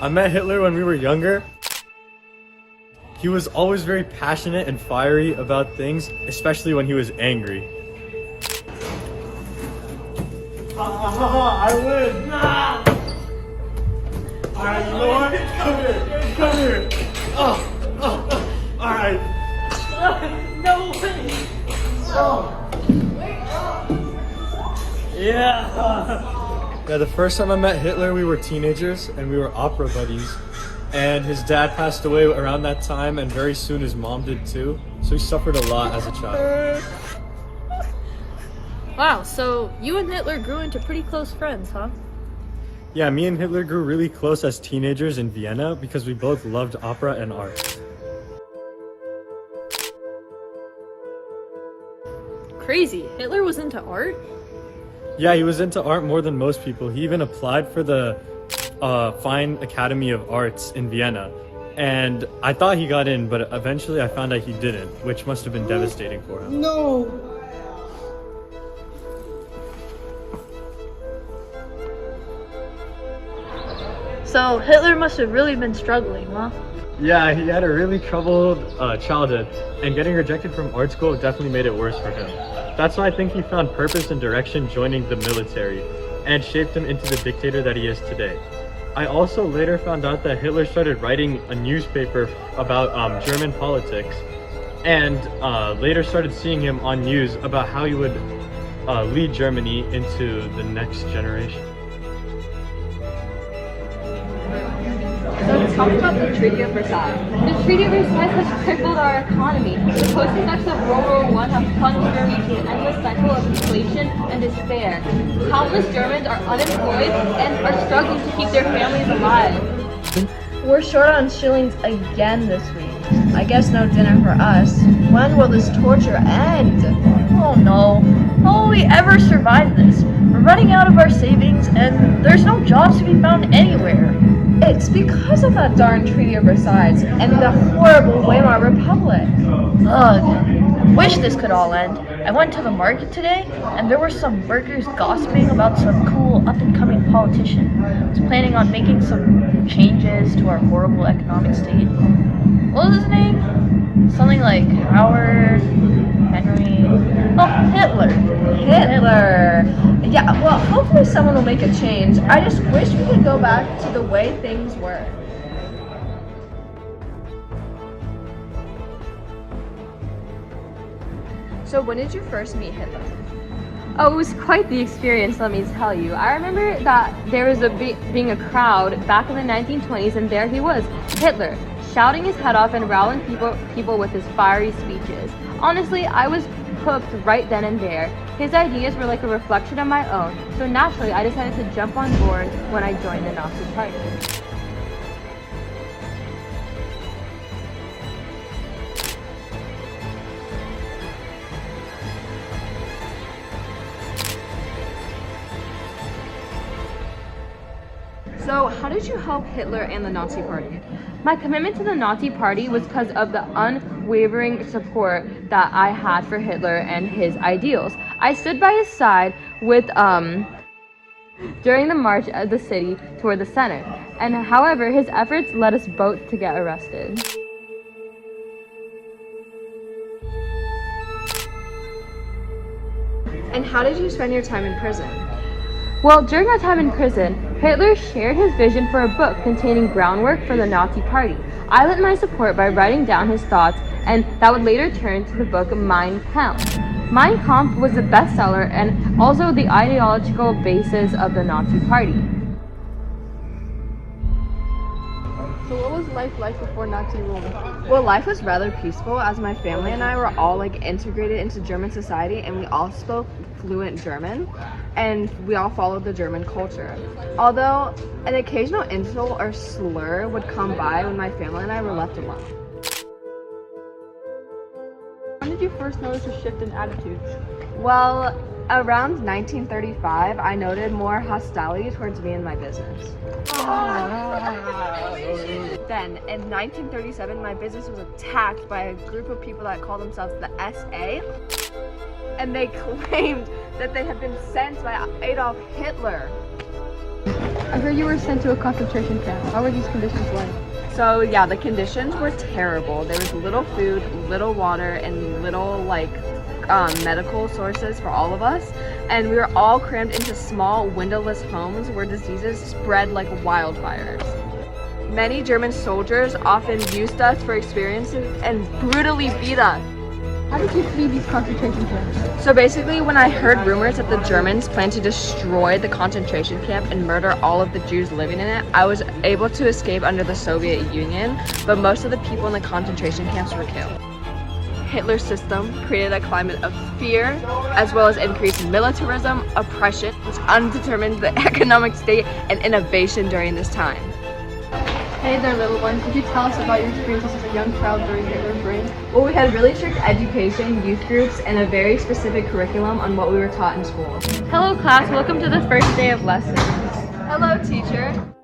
I met Hitler when we were younger. He was always very passionate and fiery about things, especially when he was angry. I win! Alright, you know what? Come here! Come here! Alright. No way! Yeah, the first time I met Hitler, we were teenagers and we were opera buddies. And his dad passed away around that time, and very soon his mom did too. So he suffered a lot as a child. Wow, so you and Hitler grew into pretty close friends, huh? Yeah, me and Hitler grew really close as teenagers in Vienna because we both loved opera and art. Crazy. Hitler was into art? Yeah, he was into art more than most people. He even applied for the Fine Academy of Arts in Vienna. And I thought he got in, but eventually I found out he didn't, which must have been devastating for him. No! So Hitler must have really been struggling, huh? Yeah, he had a really troubled childhood, and getting rejected from art school definitely made it worse for him. That's why I think he found purpose and direction joining the military, and shaped him into the dictator that he is today. I also later found out that Hitler started writing a newspaper about German politics, and later started seeing him on news about how he would lead Germany into the next generation. So talk about the Treaty of Versailles. The Treaty of Versailles has crippled our economy. The post-effects of World War I have plunged Germany into an endless cycle of inflation and despair. Countless Germans are unemployed and are struggling to keep their families alive. We're short on shillings again this week. I guess no dinner for us. When will this torture end? Oh no. How will we ever survive this? We're running out of our savings and there's no jobs to be found anywhere. It's because of that darn Treaty of Versailles and the horrible Weimar Republic. Ugh. Wish this could all end. I went to the market today and there were some workers gossiping about some cool up-and-coming politician who's planning on making some changes to our horrible economic state. What was his name? Something like Howard, Henry... Oh, Hitler. Hitler! Yeah, well, hopefully someone will make a change. I just wish we could go back to the way things were. So when did you first meet Hitler? Oh, it was quite the experience, let me tell you. I remember that there was being a crowd back in the 1920s, and there he was, Hitler, shouting his head off and riling people with his fiery speeches. Honestly, I was hooked right then and there. His ideas were like a reflection of my own, so naturally I decided to jump on board when I joined the Nazi Party. So how did you help Hitler and the Nazi Party? My commitment to the Nazi Party was because of the unwavering support that I had for Hitler and his ideals. I stood by his side during the march of the city toward the center, and however, his efforts led us both to get arrested. And how did you spend your time in prison? Well, during our time in prison, Hitler shared his vision for a book containing groundwork for the Nazi Party. I lent my support by writing down his thoughts, and that would later turn to the book Mein Kampf. Mein Kampf was the bestseller and also the ideological basis of the Nazi Party. So what was life like before Nazi rule? Well, life was rather peaceful as my family and I were all integrated into German society, and we all spoke fluent German and we all followed the German culture. Although an occasional insult or slur would come by when my family and I were left alone. When did you first notice a shift in attitudes? Well, around 1935, I noted more hostility towards me and my business. Then, in 1937, my business was attacked by a group of people that called themselves the SA, and they claimed that they had been sent by Adolf Hitler. I heard you were sent to a concentration camp. How were these conditions like? So yeah, the conditions were terrible. There was little food, little water, and little medical sources for all of us. And we were all crammed into small windowless homes where diseases spread like wildfires. Many German soldiers often used us for experiences and brutally beat us. How did you flee these concentration camps? So basically, when I heard rumors that the Germans planned to destroy the concentration camp and murder all of the Jews living in it, I was able to escape under the Soviet Union, but most of the people in the concentration camps were killed. Hitler's system created a climate of fear, as well as increased militarism, oppression, which undetermined the economic state and innovation during this time. Hey there, little one. Could you tell us about your experiences as a young child during Hitler's reign? Well, we had really strict education, youth groups, and a very specific curriculum on what we were taught in school. Hello class, welcome to the first day of lessons. Hello, teacher.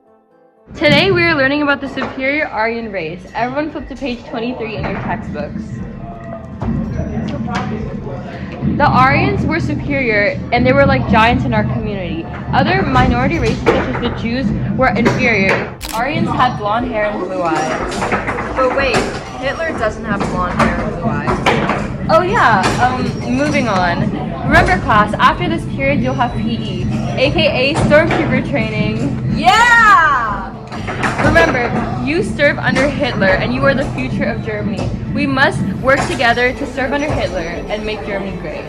Today we are learning about the superior Aryan race. Everyone flip to page 23 in your textbooks. The Aryans were superior and they were like giants in our community. Other minority races such as the Jews were inferior. Aryans had blonde hair and blue eyes. But wait, Hitler doesn't have blonde hair and blue eyes. Oh yeah, moving on. Remember class, after this period you'll have PE, aka Stormtrooper training. Yeah! Remember, you serve under Hitler and you are the future of Germany. We must work together to serve under Hitler and make Germany great.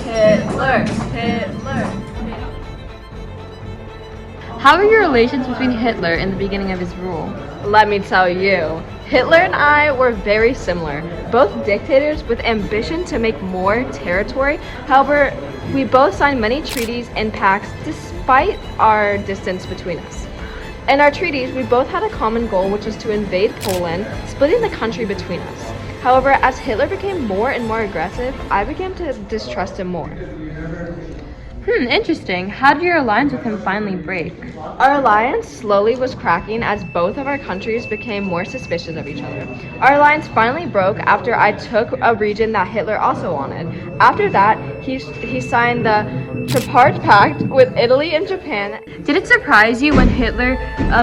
Hitler, Hitler. How are your relations between Hitler and the beginning of his rule? Let me tell you, Hitler and I were very similar, both dictators with ambition to make more territory. However, we both signed many treaties and pacts despite our distance between us. In our treaties, we both had a common goal, which was to invade Poland, splitting the country between us. However, as Hitler became more and more aggressive, I began to distrust him more. Interesting. How did your alliance with him finally break? Our alliance slowly was cracking as both of our countries became more suspicious of each other. Our alliance finally broke after I took a region that Hitler also wanted. After that, he signed the Tripartite Pact with Italy and Japan. Did it surprise you when Hitler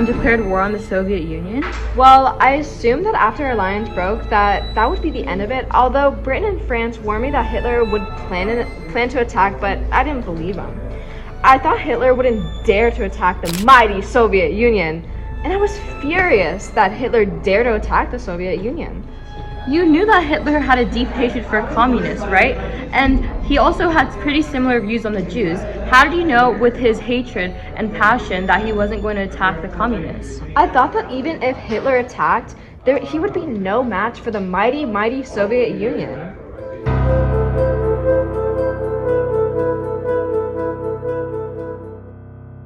declared war on the Soviet Union? Well, I assumed that after our alliance broke that would be the end of it, although Britain and France warned me that Hitler would plan to attack, but I didn't believe him. I thought Hitler wouldn't dare to attack the mighty Soviet Union, and I was furious that Hitler dared to attack the Soviet Union. You knew that Hitler had a deep hatred for communists, right? And he also had pretty similar views on the Jews. How did you know with his hatred and passion that he wasn't going to attack the communists? I thought that even if Hitler attacked, he would be no match for the mighty Soviet Union.